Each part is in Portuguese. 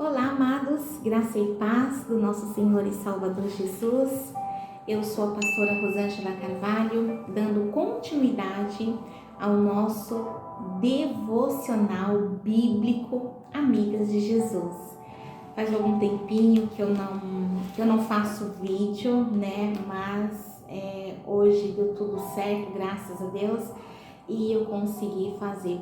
Olá, amados, graça e paz do nosso Senhor e Salvador Jesus. Eu sou a pastora Rosângela Carvalho, dando continuidade ao nosso devocional bíblico Amigas de Jesus. Faz algum tempinho que eu não faço vídeo, né? Mas hoje deu tudo certo, graças a Deus, e eu consegui fazer.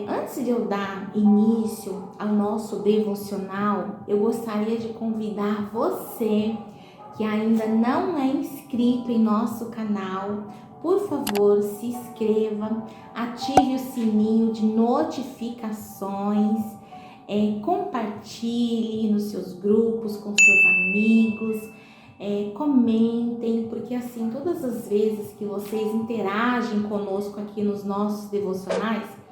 Antes de eu dar início ao nosso devocional, eu gostaria de convidar você que ainda não é inscrito em nosso canal, por favor, se inscreva, ative o sininho de notificações, compartilhe nos seus grupos, com seus amigos, comentem, porque assim, todas as vezes que vocês interagem conosco aqui nos nossos devocionais,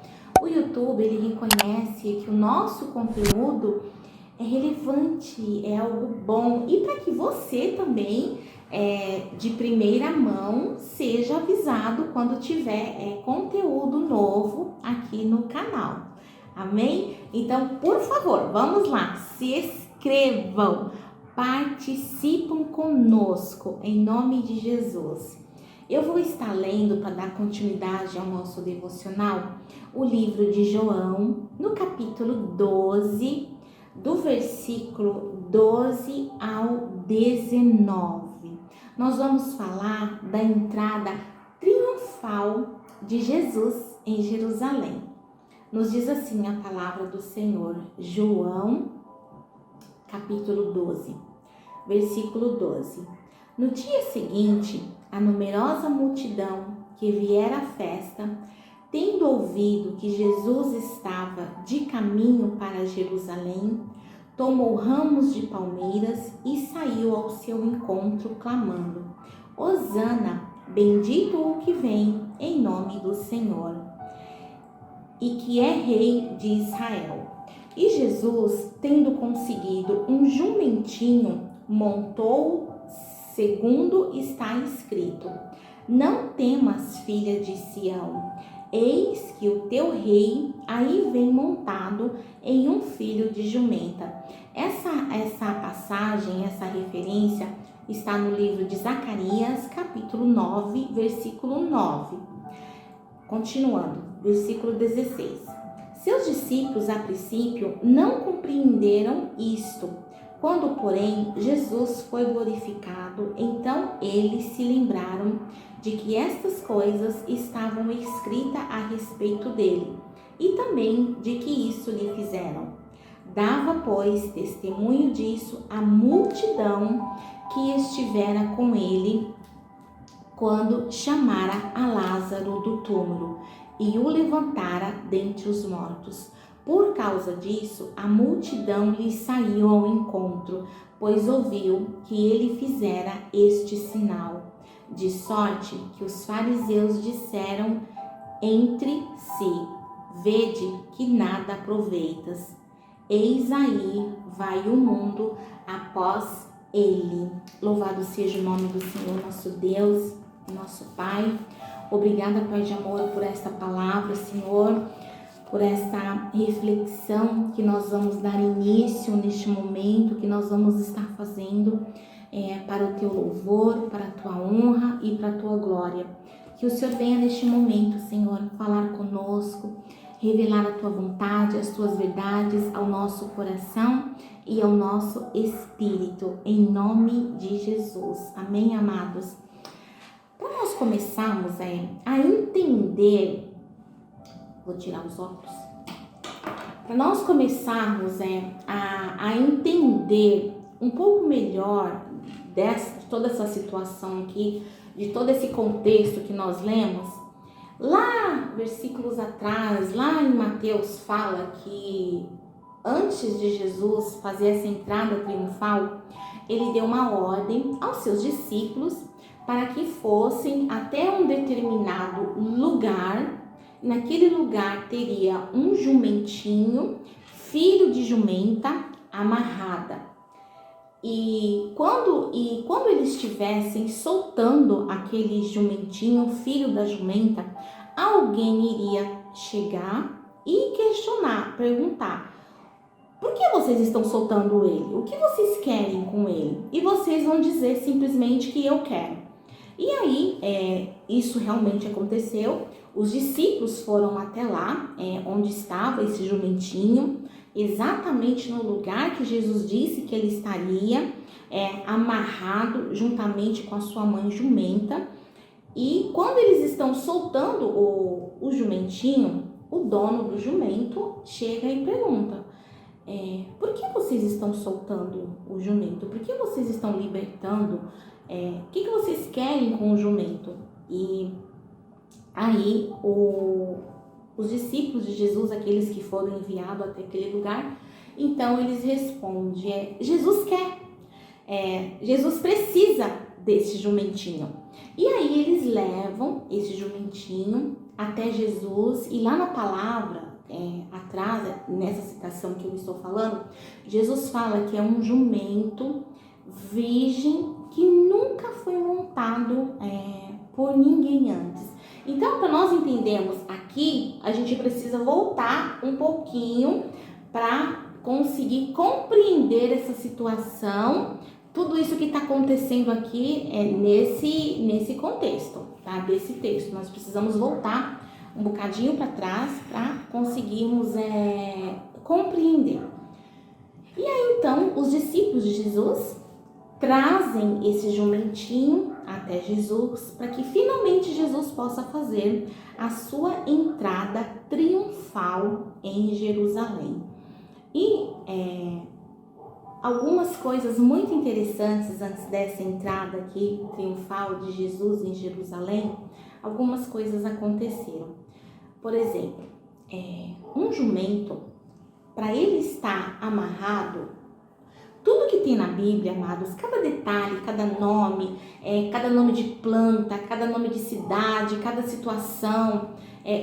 o YouTube, ele reconhece que o nosso conteúdo é relevante, é algo bom, e para que você também, de primeira mão, seja avisado quando tiver conteúdo novo aqui no canal. Amém? Então, por favor, vamos lá, se inscrevam, participem conosco, em nome de Jesus. Eu vou estar lendo, para dar continuidade ao nosso devocional, o livro de João, no capítulo 12, do versículo 12 ao 19. Nós vamos falar da entrada triunfal de Jesus em Jerusalém. Nos diz assim a palavra do Senhor, João, capítulo 12, versículo 12. No dia seguinte, a numerosa multidão que viera à festa, tendo ouvido que Jesus estava de caminho para Jerusalém, tomou ramos de palmeiras e saiu ao seu encontro, clamando: Hosana, bendito o que vem em nome do Senhor, e que é rei de Israel. E Jesus, tendo conseguido um jumentinho, montou, segundo está escrito: Não temas, filha de Sião, eis que o teu rei aí vem montado em um filho de jumenta. Essa passagem, essa referência está no livro de Zacarias, capítulo 9, versículo 9. Continuando, versículo 16. Seus discípulos, a princípio, não compreenderam isto. Quando, porém, Jesus foi glorificado, então eles se lembraram de que estas coisas estavam escritas a respeito dele, e também de que isso lhe fizeram. Dava, pois, testemunho disso a multidão que estivera com ele quando chamara a Lázaro do túmulo e o levantara dentre os mortos. Por causa disso, a multidão lhe saiu ao encontro, pois ouviu que ele fizera este sinal. De sorte que os fariseus disseram entre si: Vede que nada aproveitas. Eis aí vai o mundo após ele. Louvado seja o nome do Senhor, nosso Deus, nosso Pai. Obrigada, Pai de amor, por esta palavra, Senhor, por esta reflexão que nós vamos dar início neste momento, que nós vamos estar fazendo para o teu louvor, para a tua honra e para a tua glória. Que o Senhor venha neste momento, Senhor, falar conosco, revelar a tua vontade, as tuas verdades ao nosso coração e ao nosso espírito, em nome de Jesus. Amém, amados? Para nós começarmos a entender, vou tirar os óculos, para nós começarmos a entender um pouco melhor de toda essa situação aqui, de todo esse contexto que nós lemos, lá versículos atrás, lá em Mateus fala que antes de Jesus fazer essa entrada triunfal, ele deu uma ordem aos seus discípulos para que fossem até um determinado lugar. Naquele lugar teria um jumentinho, filho de jumenta, amarrada. E quando eles estivessem soltando aquele jumentinho, filho da jumenta, alguém iria chegar e questionar, perguntar: por que vocês estão soltando ele? O que vocês querem com ele? E vocês vão dizer simplesmente que eu quero. E aí, isso realmente aconteceu. Os discípulos foram até lá, onde estava esse jumentinho, exatamente no lugar que Jesus disse que ele estaria, amarrado juntamente com a sua mãe jumenta. E quando eles estão soltando o jumentinho, o dono do jumento chega e pergunta: por que vocês estão soltando o jumento? Por que vocês estão libertando? O que vocês querem com o jumento? E aí os discípulos de Jesus, aqueles que foram enviados até aquele lugar, então eles respondem: Jesus quer, Jesus precisa desse jumentinho. E aí eles levam esse jumentinho até Jesus, e lá na palavra, atrás, nessa citação que eu estou falando, Jesus fala que é um jumento virgem que nunca foi montado por ninguém antes. Então, para nós entendermos aqui, a gente precisa voltar um pouquinho para conseguir compreender essa situação, tudo isso que está acontecendo aqui nesse contexto, tá? Desse texto. Nós precisamos voltar um bocadinho para trás para conseguirmos compreender. E aí, então, os discípulos de Jesus trazem esse jumentinho até Jesus para que finalmente Jesus possa fazer a sua entrada triunfal em Jerusalém. E algumas coisas muito interessantes antes dessa entrada aqui triunfal de Jesus em Jerusalém, algumas coisas aconteceram. Por exemplo, um jumento, para ele estar amarrado, tudo que tem na Bíblia, amados, cada detalhe, cada nome de planta, cada nome de cidade, cada situação,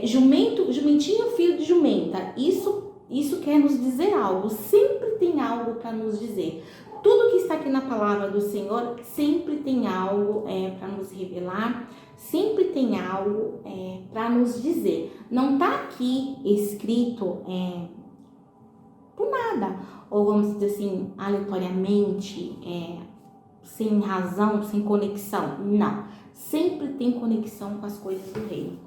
jumentinho, filho de jumenta, isso quer nos dizer algo, sempre tem algo para nos dizer. Tudo que está aqui na palavra do Senhor sempre tem algo para nos revelar, sempre tem algo para nos dizer. Não está aqui escrito por nada, ou vamos dizer assim, aleatoriamente, sem razão, sem conexão. Não, sempre tem conexão com as coisas do reino.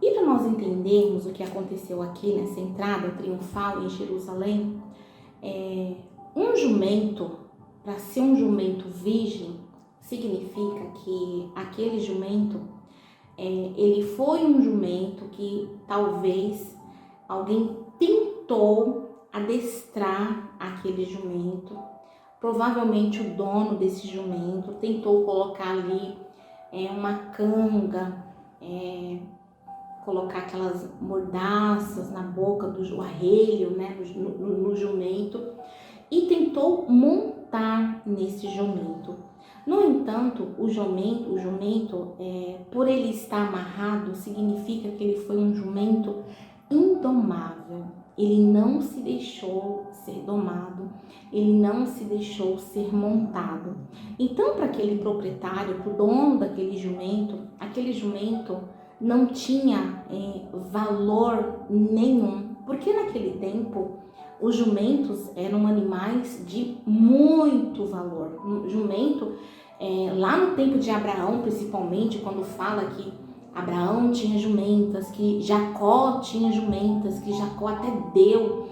E para nós entendermos o que aconteceu aqui nessa entrada triunfal em Jerusalém, um jumento, para ser um jumento virgem, significa que aquele jumento, ele foi um jumento que talvez alguém tentou adestrar aquele jumento. Provavelmente o dono desse jumento tentou colocar ali uma canga, colocar aquelas mordaças na boca do arreio, né, no jumento, e tentou montar nesse jumento. No entanto, o jumento, por ele estar amarrado, significa que ele foi um jumento indomável. Ele não se deixou ser domado, ele não se deixou ser montado. Então, para aquele proprietário, para o dono daquele jumento, aquele jumento não tinha valor nenhum, porque naquele tempo os jumentos eram animais de muito valor. O jumento, lá no tempo de Abraão, principalmente, quando fala que Abraão tinha jumentas, que Jacó tinha jumentas, que Jacó até deu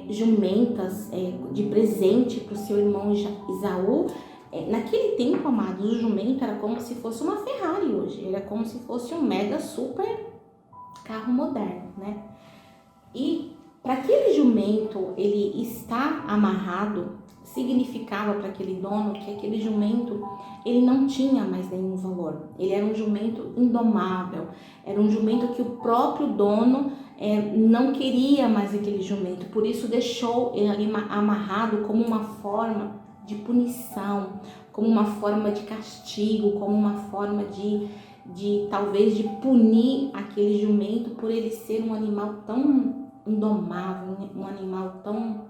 jumentas de presente para o seu irmão Esaú. Naquele tempo, amados, o jumento era como se fosse uma Ferrari hoje, era como se fosse um mega super carro moderno, né? E para aquele jumento ele estar amarrado, significava para aquele dono que aquele jumento ele não tinha mais nenhum valor. Ele era um jumento indomável, era um jumento que o próprio dono não queria mais aquele jumento, por isso deixou ele ali amarrado como uma forma de punição, como uma forma de castigo, como uma forma de talvez de punir aquele jumento por ele ser um animal tão indomável, um animal tão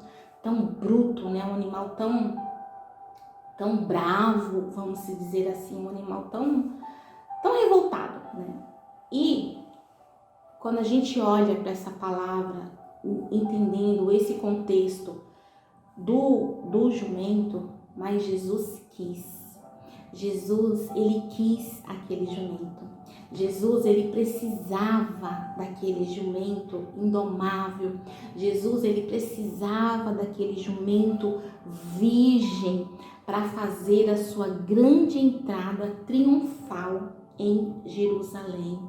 bruto, né? Um animal tão bravo, vamos dizer assim, um animal tão revoltado, né? E quando a gente olha para essa palavra, entendendo esse contexto do jumento, mas Jesus quis. Jesus, ele quis aquele jumento. Jesus, ele precisava daquele jumento indomável. Jesus, ele precisava daquele jumento virgem para fazer a sua grande entrada triunfal em Jerusalém.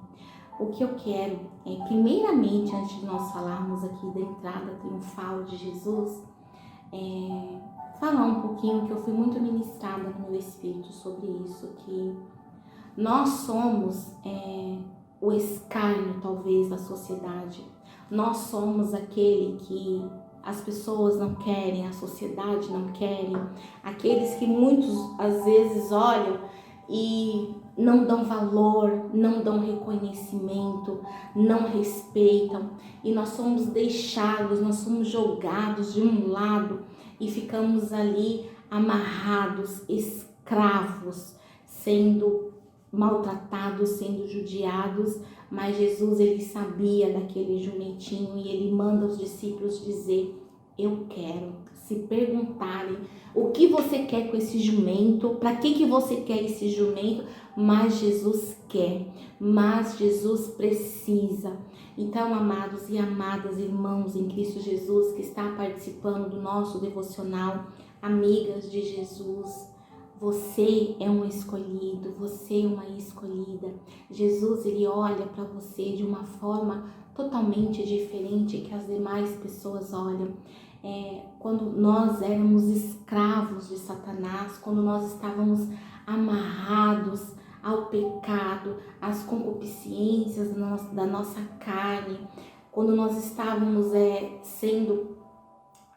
O que eu quero é, primeiramente, antes de nós falarmos aqui da entrada triunfal de Jesus, falar um pouquinho, que eu fui muito ministrada no meu espírito sobre isso, que nós somos o escárnio, talvez, da sociedade. Nós somos aquele que as pessoas não querem, a sociedade não querem, aqueles que muitos, às vezes, olham e não dão valor, não dão reconhecimento, não respeitam. E nós somos deixados, nós somos jogados de um lado e ficamos ali amarrados, escravos, sendo maltratados, sendo judiados. Mas Jesus, ele sabia daquele jumentinho e ele manda os discípulos dizer: eu quero. Se perguntarem o que você quer com esse jumento, para que você quer esse jumento, mas Jesus quer, mas Jesus precisa. Então, amados e amadas irmãos em Cristo Jesus, que está participando do nosso devocional, amigas de Jesus, você é um escolhido, você é uma escolhida. Jesus, ele olha para você de uma forma totalmente diferente que as demais pessoas olham. Quando nós éramos escravos de Satanás, quando nós estávamos amarrados ao pecado, às concupiscências da nossa carne, quando nós estávamos sendo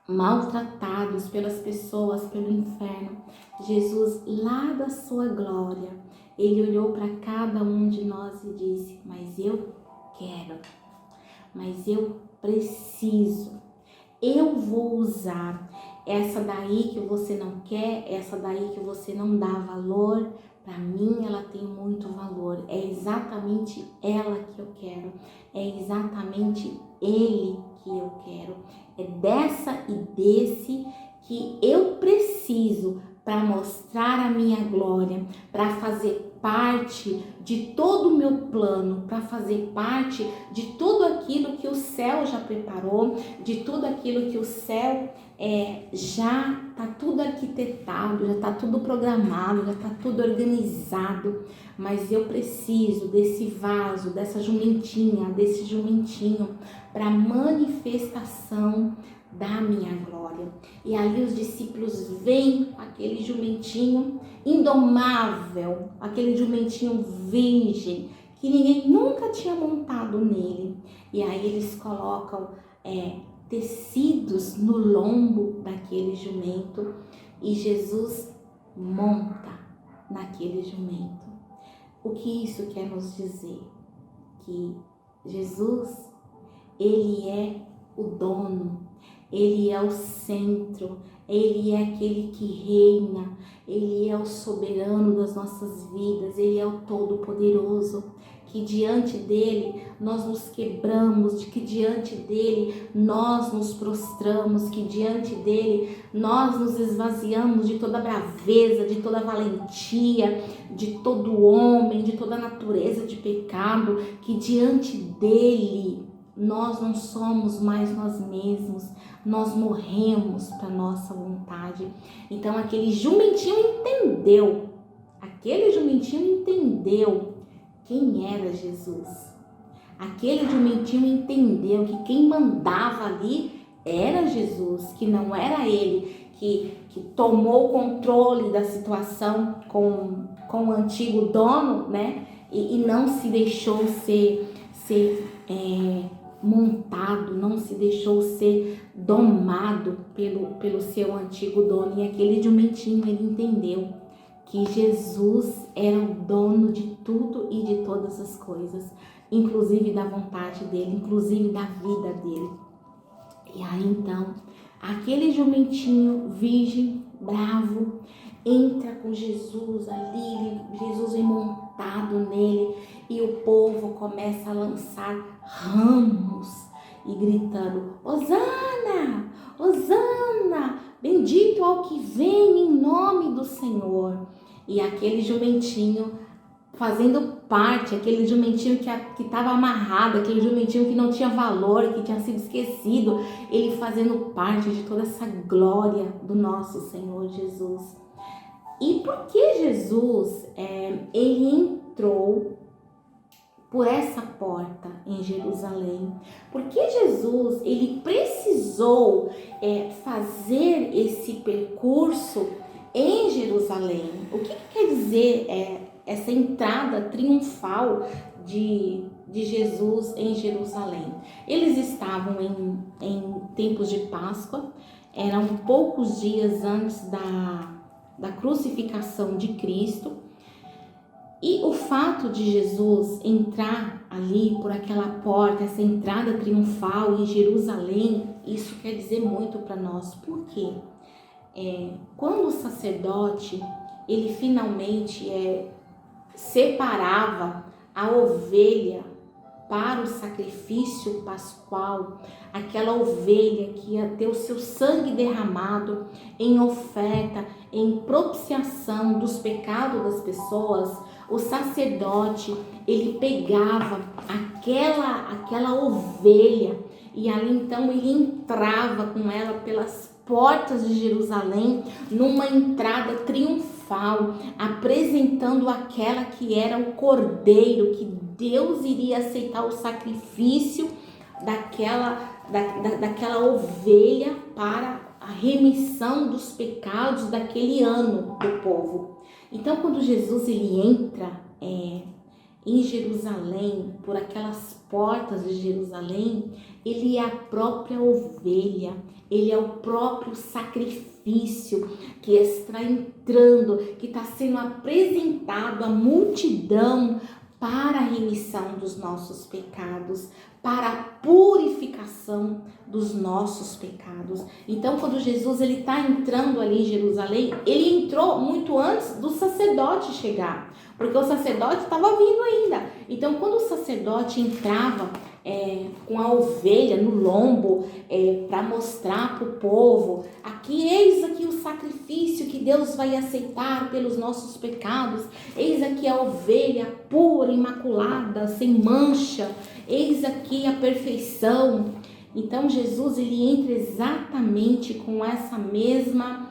maltratados pelas pessoas, pelo inferno, Jesus, lá da sua glória, ele olhou para cada um de nós e disse: mas eu quero, mas eu preciso, eu vou usar essa daí que você não quer, essa daí que você não dá valor. Para mim ela tem muito valor, é exatamente ela que eu quero, é exatamente ele que eu quero, é dessa e desse que eu preciso para mostrar a minha glória, para fazer parte de todo o meu plano, para fazer parte de tudo aquilo que o céu já preparou, de tudo aquilo que o céu já está tudo arquitetado, já está tudo programado, já está tudo organizado. Mas eu preciso desse vaso, dessa jumentinha, desse jumentinho para manifestação da minha glória. E ali os discípulos veem aquele jumentinho indomável, aquele jumentinho virgem, que ninguém nunca tinha montado nele. E aí eles colocam tecidos no lombo daquele jumento e Jesus monta naquele jumento. O que isso quer nos dizer? Que Jesus, ele é o dono, ele é o centro, ele é aquele que reina, ele é o soberano das nossas vidas, ele é o todo-poderoso, que diante dele nós nos quebramos, que diante dele nós nos prostramos, que diante dele nós nos esvaziamos de toda braveza, de toda valentia, de todo homem, de toda natureza de pecado, que diante dele nós não somos mais nós mesmos, nós morremos para nossa vontade. Então aquele jumentinho entendeu quem era Jesus. Aquele jumentinho entendeu que quem mandava ali era Jesus, que não era ele que tomou o controle da situação com o antigo dono, né? E não se deixou ser montado, não se deixou ser domado pelo seu antigo dono. E aquele jumentinho, ele entendeu que Jesus era o dono de tudo e de todas as coisas, inclusive da vontade dele, inclusive da vida dele. E aí então, aquele jumentinho virgem, bravo, entra com Jesus ali, Jesus vem montado nele e o povo começa a lançar ramos e gritando: Hosana, Hosana, bendito ao que vem em nome do Senhor. E aquele jumentinho fazendo parte, aquele jumentinho que estava amarrado, aquele jumentinho que não tinha valor, que tinha sido esquecido, ele fazendo parte de toda essa glória do nosso Senhor Jesus. E por que Jesus, ele entrou por essa porta em Jerusalém? Porque Jesus, ele precisou fazer esse percurso em Jerusalém. O que quer dizer essa entrada triunfal de Jesus em Jerusalém? Eles estavam em tempos de Páscoa, eram poucos dias antes da crucificação de Cristo, e o fato de Jesus entrar ali por aquela porta, essa entrada triunfal em Jerusalém, isso quer dizer muito para nós. Por quê? Quando o sacerdote, ele finalmente separava a ovelha para o sacrifício pascual, aquela ovelha que ia ter o seu sangue derramado em oferta, em propiciação dos pecados das pessoas, o sacerdote, ele pegava aquela ovelha e ali então ele entrava com ela pelas portas de Jerusalém, numa entrada triunfal, apresentando aquela que era o cordeiro, que Deus iria aceitar o sacrifício daquela ovelha para a remissão dos pecados daquele ano do povo. Então, quando Jesus ele entra em Jerusalém, por aquelas portas de Jerusalém, ele é a própria ovelha, ele é o próprio sacrifício que está entrando, que está sendo apresentado à multidão para a remissão dos nossos pecados, para a purificação dos nossos pecados. Então, quando Jesus ele está entrando ali em Jerusalém, ele entrou muito antes do sacerdote chegar, porque o sacerdote estava vindo ainda. Então, quando o sacerdote entrava com a ovelha no lombo para mostrar para o povo, eis aqui o sacrifício que Deus vai aceitar pelos nossos pecados, eis aqui a ovelha pura, imaculada, sem mancha, eis aqui a perfeição. Então Jesus ele entra exatamente com essa mesma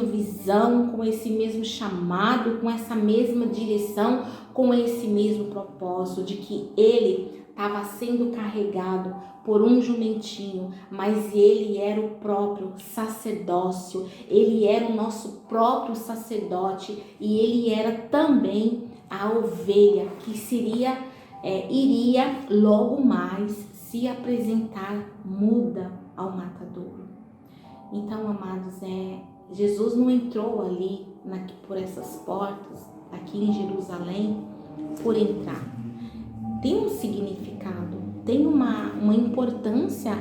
visão, com esse mesmo chamado, com essa mesma direção, com esse mesmo propósito de que ele estava sendo carregado por um jumentinho, mas ele era o próprio sacerdócio, ele era o nosso próprio sacerdote e ele era também a ovelha que iria logo mais se apresentar muda ao matadouro. Então, amados, Jesus não entrou ali por essas portas, aqui em Jerusalém, por entrar. Tem um significado, tem uma importância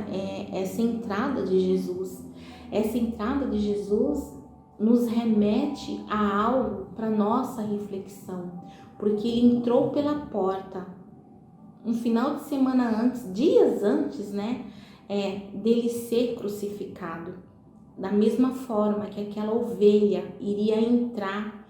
essa entrada de Jesus. Essa entrada de Jesus nos remete a algo para nossa reflexão, porque ele entrou pela porta um final de semana antes, dias antes, dele ser crucificado. Da mesma forma que aquela ovelha iria entrar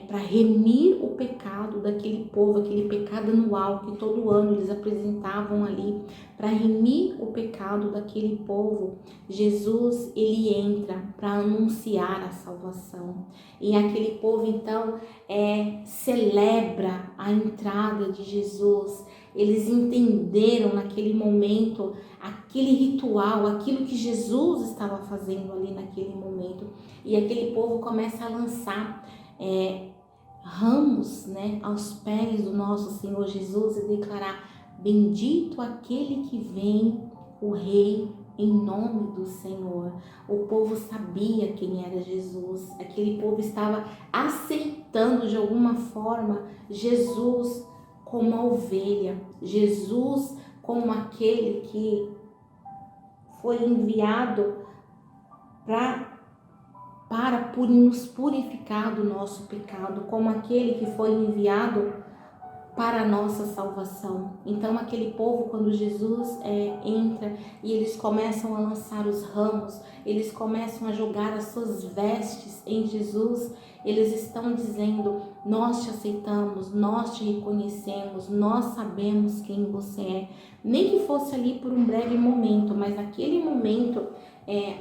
para remir o pecado daquele povo, aquele pecado anual que todo ano eles apresentavam ali, para remir o pecado daquele povo, Jesus ele entra para anunciar a salvação. E aquele povo então celebra a entrada de Jesus. Eles entenderam naquele momento aquele ritual, aquilo que Jesus estava fazendo ali naquele momento. E aquele povo começa a lançar ramos aos pés do nosso Senhor Jesus e declarar: bendito aquele que vem, o Rei, em nome do Senhor. O povo sabia quem era Jesus, aquele povo estava aceitando de alguma forma Jesus como a ovelha, Jesus como aquele que foi enviado para nos purificar do nosso pecado, como aquele que foi enviado para a nossa salvação. Então aquele povo, quando Jesus entra e eles começam a lançar os ramos, eles começam a jogar as suas vestes em Jesus, eles estão dizendo: nós te aceitamos, nós te reconhecemos, nós sabemos quem você é. Nem que fosse ali por um breve momento, mas naquele momento,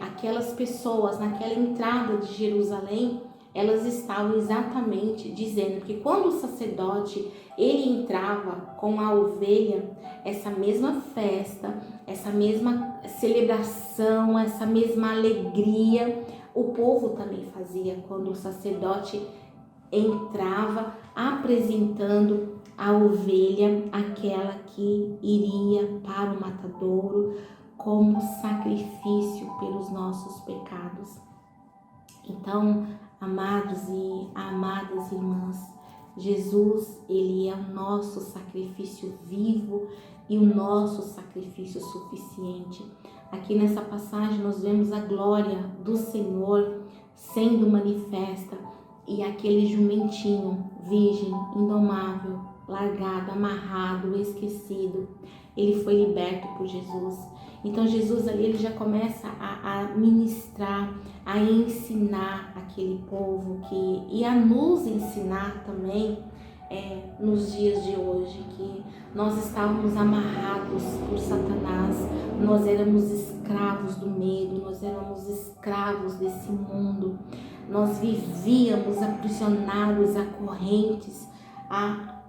aquelas pessoas, naquela entrada de Jerusalém, elas estavam exatamente dizendo que quando o sacerdote ele entrava com a ovelha, essa mesma festa, essa mesma celebração, essa mesma alegria, o povo também fazia quando o sacerdote entrava apresentando a ovelha, aquela que iria para o matadouro como sacrifício pelos nossos pecados. Então, amados e amadas irmãs, Jesus, ele é o nosso sacrifício vivo e o nosso sacrifício suficiente. Aqui nessa passagem nós vemos a glória do Senhor sendo manifesta e aquele jumentinho virgem, indomável, largado, amarrado, esquecido, ele foi liberto por Jesus. Então Jesus ali ele já começa a ministrar, a ensinar aquele povo e a nos ensinar também nos dias de hoje, que nós estávamos amarrados por Satanás, nós éramos escravos do medo, nós éramos escravos desse mundo, nós vivíamos aprisionados a correntes,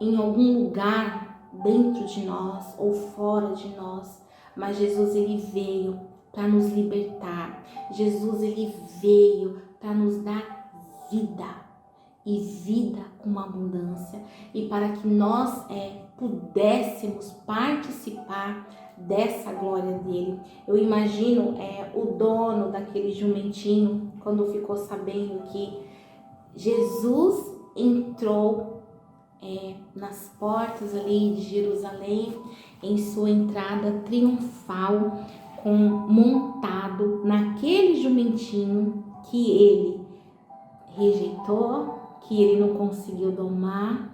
em algum lugar dentro de nós ou fora de nós. Mas Jesus ele veio para nos libertar. Jesus ele veio para nos dar vida e vida com abundância, e para que nós pudéssemos participar dessa glória dele. Eu imagino o dono daquele jumentinho quando ficou sabendo que Jesus entrou nas portas ali de Jerusalém, em sua entrada triunfal, montado naquele jumentinho que ele rejeitou, que ele não conseguiu domar,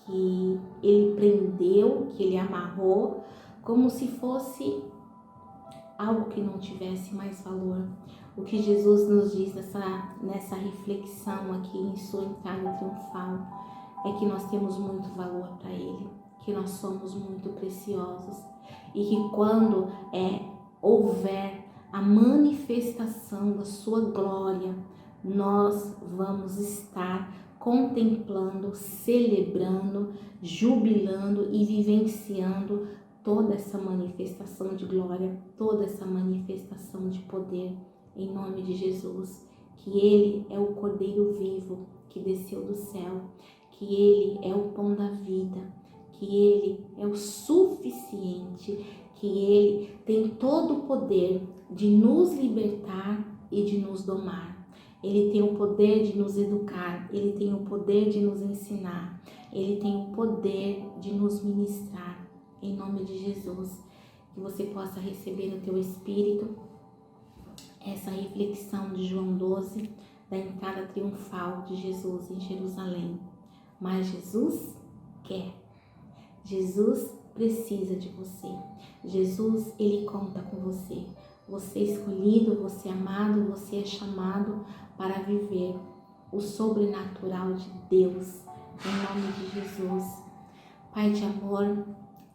que ele prendeu, que ele amarrou, como se fosse algo que não tivesse mais valor. O que Jesus nos diz nessa reflexão aqui em sua entrada triunfal é que nós temos muito valor para ele, que nós somos muito preciosos e que quando houver a manifestação da sua glória, nós vamos estar contemplando, celebrando, jubilando e vivenciando toda essa manifestação de glória, toda essa manifestação de poder, em nome de Jesus, que ele é o Cordeiro vivo que desceu do céu, que ele é o pão da vida, que ele é o suficiente, que ele tem todo o poder de nos libertar e de nos domar. Ele tem o poder de nos educar, ele tem o poder de nos ensinar, ele tem o poder de nos ministrar. Em nome de Jesus, que você possa receber no teu espírito essa reflexão de João 12, da entrada triunfal de Jesus em Jerusalém. Mas Jesus quer, Jesus precisa de você, Jesus, ele conta com você. Você é escolhido, você é amado, você é chamado para viver o sobrenatural de Deus, em nome de Jesus. Pai de amor,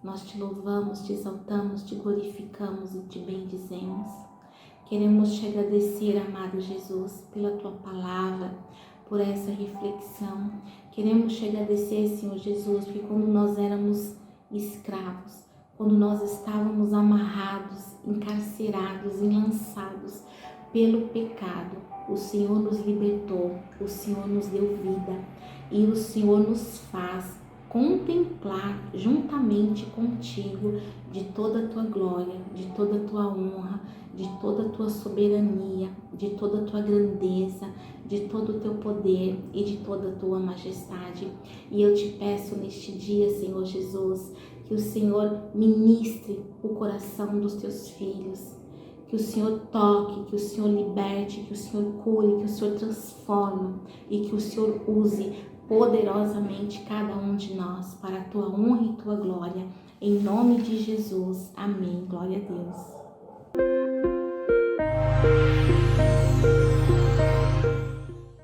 nós te louvamos, te exaltamos, te glorificamos e te bendizemos. Queremos te agradecer, amado Jesus, pela tua palavra, por essa reflexão. Queremos te agradecer, Senhor Jesus, porque quando nós éramos escravos, quando nós estávamos amarrados, encarcerados, enlaçados pelo pecado, o Senhor nos libertou, o Senhor nos deu vida e o Senhor nos faz contemplar juntamente contigo de toda a tua glória, de toda a tua honra, de toda a tua soberania, de toda a tua grandeza, de todo o teu poder e de toda a tua majestade. E eu te peço neste dia, Senhor Jesus, que o Senhor ministre o coração dos teus filhos, que o Senhor toque, que o Senhor liberte, que o Senhor cure, que o Senhor transforme e que o Senhor use poderosamente cada um de nós, para a tua honra e tua glória. Em nome de Jesus. Amém. Glória a Deus.